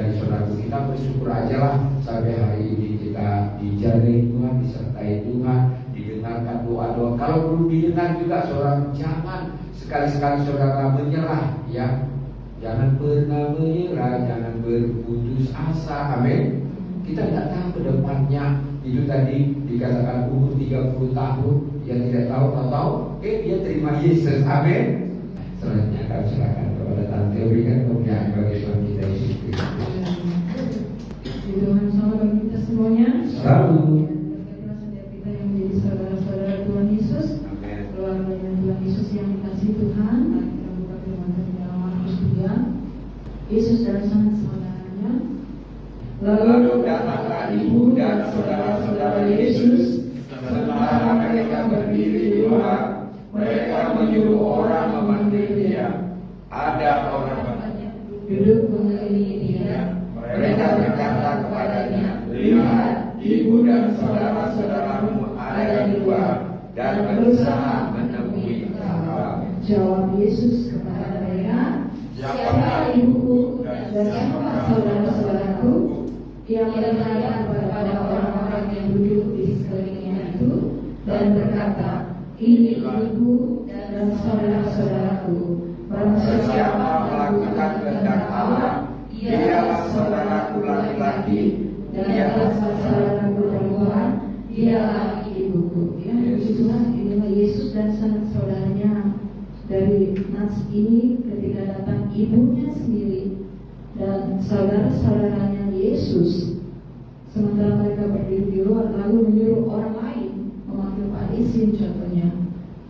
menyertai saudara. Kita bersyukur aja lah sampai hari ini kita dijaga Tuhan, disertai Tuhan, didengarkan doa-doa. Kalau belum didengar juga saudara, jangan sekali-sekali saudara menyerah ya. Jangan pernah menyerah, jangan berputus asa. Amin. Kita tidak tahu ke depannya. Itu tadi dikatakan umur 30 tahun, yang tidak tahu, dia terima Yesus. Amin. Selanjutnya kami silakan kepada Tante berikan pemberian bagi Tuhan kita Yesus Kristus. Tuhan sama bagi kita semuanya. Selalu. Berkatilah setiap kita yang menjadi saudara-saudara Tuhan Yesus. Amin. Keluarga Tuhan Yesus yang dikasihi Tuhan. Mari kita buka firman Tuhan dalam Markus 3. Yesus dan saudaranya. Lalu datanglah ibu dan saudara-saudara Yesus. Sementara mereka berdiri di luar, mereka menyuruh orang memanggil dia. Ada orang duduk mengelilingi dia. Mereka berkata kepadanya, lihat, ibu dan saudara-saudaramu ada di luar dan berusaha menemui engkau. Jawab Yesus kepada mereka, siapa ibuku dan siapa saudara-saudaraku? Ia melihat kepada orang-orang yang duduk di sekelilingnya itu dan berkata, ini ibuku dan saudara-saudaraku. Barang Siapa melakukan kehendak Allah, dialah saudaraku laki-laki, dialah saudaraku perempuan, dialah ibuku. Ya, itulah inilah Yesus dan saudara-saudaranya. Dari nas ini ketika datang ibunya sendiri dan saudara-saudaranya Yesus, sementara mereka berdiri di luar, lalu menyuruh orang lain memanggil Pak Isin contohnya,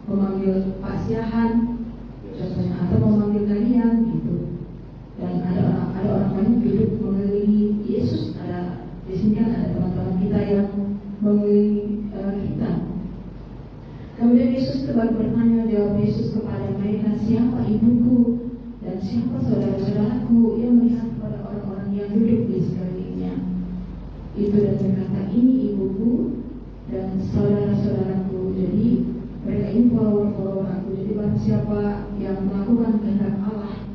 memanggil Pak Siahan contohnya, atau memanggil kalian gitu. Dan ada orang banyak duduk mengelilingi Yesus. Ada di sini kan ada teman-teman kita yang mengelilingi kita. Kemudian Yesus kembali bertanya, jawab Yesus kepada mereka, siapa ibuku dan siapa saudara-saudaraku? Ia melihat kepada orang-orang yang duduk di sekelilingnya itu dan berkata, ini ibuku dan saudara-saudaraku. Jadi mereka ini follower aku. Jadi barang siapa yang melakukan kehendak Allah,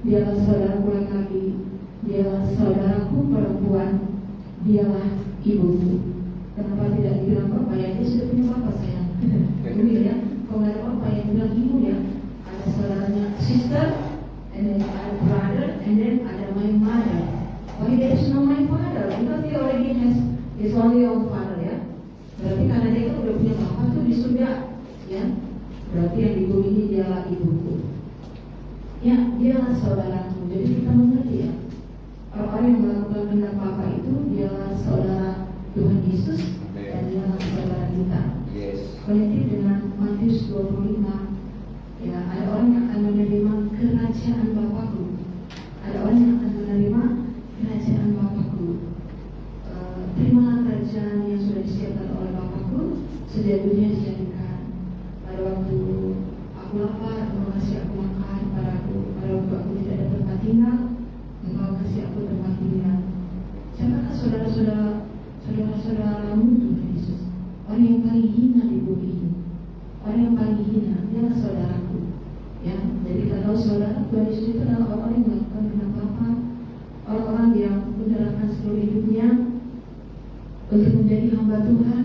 dialah saudaraku laki-laki, dialah saudaraku perempuan, dialah ibuku. Kenapa tidak dibilang bapak ya? Dia sudah punya bapak sayang. Ini ya, kalau nggak ada bapak yang bilang ibu ya, ada saudaranya sister, and then ada brother, and then ada my mother. Why there is no my father? Because he already has his only own father ya. Berarti karena dia kan udah punya bapak tuh di surga ya. Berarti yang di bumi ini dialah ibuku. Ya, dialah saudaraku. Jadi kita mengerti ya, orang-orang yang melakukan kehendak Bapa itu dialah saudara Tuhan Yesus dan dialah saudara kita. Konektif dengan Matius 25. Ya, ada orang yang akan menerima kerajaan Bapakku. Ada orang yang akan menerima kerajaan Bapakku. Terimalah kerajaan yang sudah disiapkan oleh Bapakku sejak dunia dijadikan. Pada waktu aku lapar, engkau kasih aku makan. Pada waktu aku tidak ada tempat tinggal, engkau kasih aku tempat tinggal. Siapakah saudara-saudaramu Tuhan Yesus? Orang yang paling hina di bumi ini, orang yang paling hina, dialah saudaraku. Ya, jadi kita tahu saudara Tuhan Yesus itu adalah orang yang melakukan kehendak Bapa, orang-orang yang menyerahkan seluruh hidupnya untuk menjadi hamba Tuhan,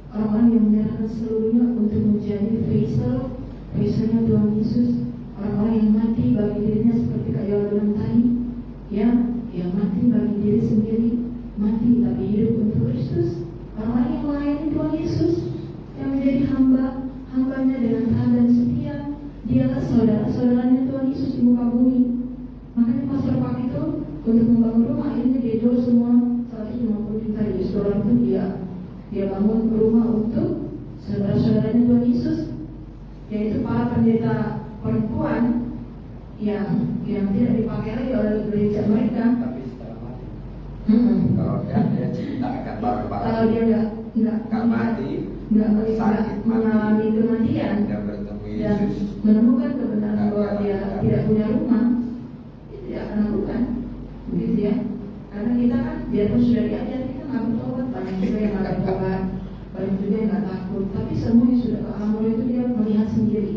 orang-orang yang menyerahkan seluruhnya untuk menjadi vessel-nya Tuhan Yesus, orang-orang yang mati bagi dirinya seperti Kak Yola bilang tadi, ya, yang mati bagi diri sendiri, mati tapi hidup untuk Kristus, orang-orang yang melayani Tuhan Yesus, yang menjadi hambanya dengan taat dan setia, dialah saudara-saudaranya Tuhan Yesus di muka bumi. Makanya pastor Pak itu untuk membangun rumah ini dia jual semua 150 juta US dollar itu dia bangun rumah untuk saudara-saudaranya Tuhan Yesus, yaitu para pendeta perempuan yang tidak dipakai lagi oleh gereja mereka. Tapi setelah mati, kalau dia cinta akan bapak. Kalau dia nggak mati, nggak mengalami kematian dan menemukan kebenaran bahwa dia tidak punya rumah, itu dia akan lakukan, begitu ya. Karena kita kan biarpun sudah diajar, kita nggak bertobat, banyak juga yang nggak bertobat, banyak juga yang nggak takut. Tapi semua yang sudah ke alam itu dia melihat sendiri.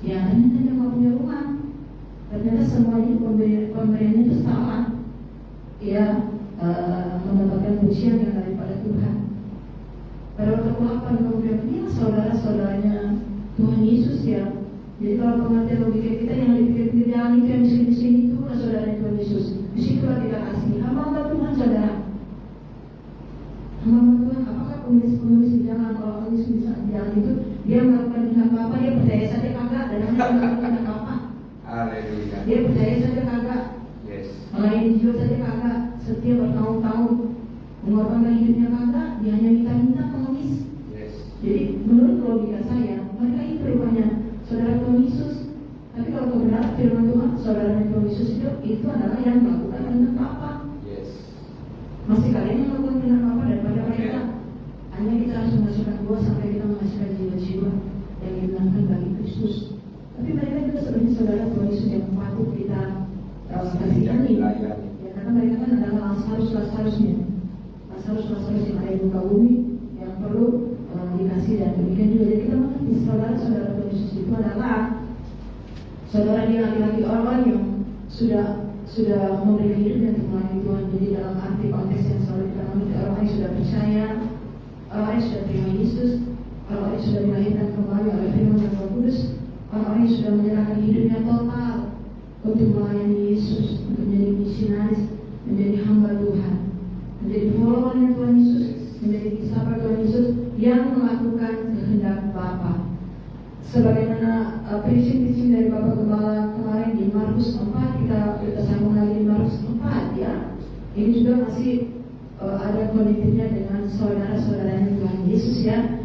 Ya, ternyata dia nggak punya rumah. Ternyata semua ini pemberiannya itu salah. kebencian yang daripada Tuhan. Pada waktu ke-8 kemudian dia saudara-saudaranya Tuhan Yesus ya. Jadi kalau pengertian logika kita yang dipikir jangan itu yang miskin-miskin itu bukan saudara Tuhan Yesus. Disitulah kita kasih hamba Tuhan saudara. Hamba Tuhan, apakah penulis jangan kalau penulis bisa jangan itu dia melakukan tindak apa dia percaya saja kagak dan hanya melakukan tindak apa. Haleluya. Dia percaya saja kagak. Yes. Melayani jiwa saja kagak. Setia bertahun-tahun mengorbankan hidupnya kagak. Dia hanya minta pengemis. Yes. Jadi menurut logika saya mereka itu rupanya saudara Tuhan Yesus. Tapi kalau kebenaran firman Tuhan saudara Tuhan Yesus itu adalah yang melakukan tindak apa. Yes. Masih kalian yang melakukan tindak apa daripada mereka. Hanya kita harus menghasilkan buah sampai kita menghasilkan jiwa-jiwa yang dimenangkan bagi Kristus. Tapi mereka juga sebenarnya saudara Tuhan Yesus yang patut kita kasihani. Ya karena mereka kan adalah Lazarus-Lazarusnya. Lazarus yang ada di muka bumi yang perlu dikasih dan demikian juga. Jadi kita mengerti saudara-saudara Tuhan Yesus itu adalah saudara dia laki-laki orang yang sudah memberikan hidupnya untuk melayani Tuhan. Jadi dalam arti konteks yang selalu kita mengerti orang yang sudah percaya, orang yang sudah terima Yesus, orang yang sudah dilahirkan kembali oleh firman dan Roh Kudus, orang yang sudah menyerahkan hidupnya total untuk melayani Yesus, untuk menjadi misionaris, menjadi hamba Tuhan, menjadi followernya Tuhan Yesus, menjadi sahabat Tuhan Yesus yang melakukan kehendak Bapa. Sebagaimana prinsip-prinsip dari Bapak Gembala kemarin di Markus 4, kita sambung lagi di Markus 4 ya. Ini juga masih ada konektifnya dengan saudara-saudaranya Tuhan Yesus ya.